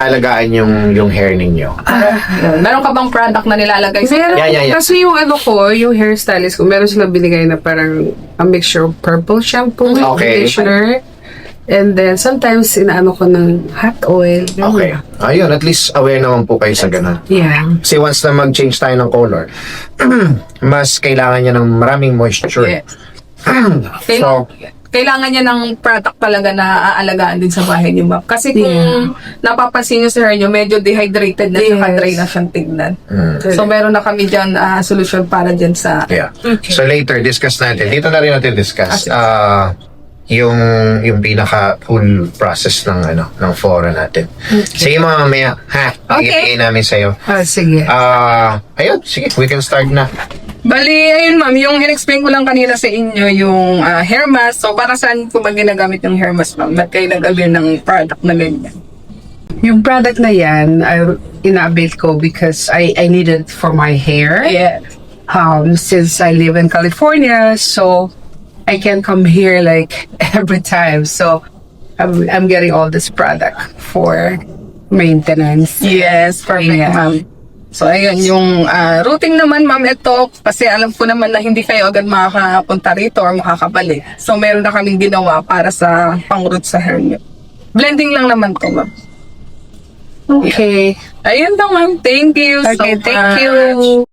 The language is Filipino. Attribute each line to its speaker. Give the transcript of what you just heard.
Speaker 1: alagaan yung hair ninyo?
Speaker 2: Meron ka bang product na nilalagay sa
Speaker 3: Meron,
Speaker 1: Yeah.
Speaker 3: kasi yung ano ko, yung hairstylist ko, meron silang binigay na parang a mixture of purple shampoo,
Speaker 1: Okay.
Speaker 3: conditioner, and then sometimes inaano ko ng hot oil.
Speaker 1: Okay. Ayun, at least aware naman po kayo sa ganun.
Speaker 3: Yeah.
Speaker 1: Kasi once na mag-change tayo ng color, mas kailangan niya ng maraming moisture.
Speaker 2: Yeah.
Speaker 1: So,
Speaker 2: Kailangan niya ng product talaga na aalagaan din sa bahay niyo, ma'am. Kasi kung napapansin niyo sa hair niyo, medyo dehydrated na, saka
Speaker 3: Yes.
Speaker 2: dry na siyang tignan.
Speaker 1: mm,
Speaker 2: So, meron na kami dyan solution para dyan sa...
Speaker 1: yeah. So later, discuss natin. Dito na rin natin discuss yung pinaka full process ng fora natin. Sige mamaya, ha?
Speaker 2: Okay.
Speaker 1: Ibigay namin sa'yo.
Speaker 3: Sige.
Speaker 1: Ayun, sige, we can start na.
Speaker 2: Bali, ayun ma'am, yung in-explain ko lang kanina sa inyo yung hair mask. So, para saan po ba ginagamit yung hair mask, ma'am? Ba't kayo nag-avail ng product na ganyan?
Speaker 3: Yung product na yan, ina-avail ko because I need it for my hair.
Speaker 2: Yeah.
Speaker 3: Since I live in California, so I can come here like every time. So I'm getting all this product for maintenance.
Speaker 2: Yes, perfect,
Speaker 3: Yeah.
Speaker 2: ma'am. So, ayun, yung routing naman, ma'am, ito, kasi alam ko naman na hindi kayo agad makakapunta rito or makakabalik. So, meron na kaming ginawa para sa pang-root sa hair niyo. Blending lang naman to, ma'am.
Speaker 3: Okay.
Speaker 2: Ayun lang, ma'am. Thank you so
Speaker 3: Okay, thank
Speaker 2: much.
Speaker 3: you.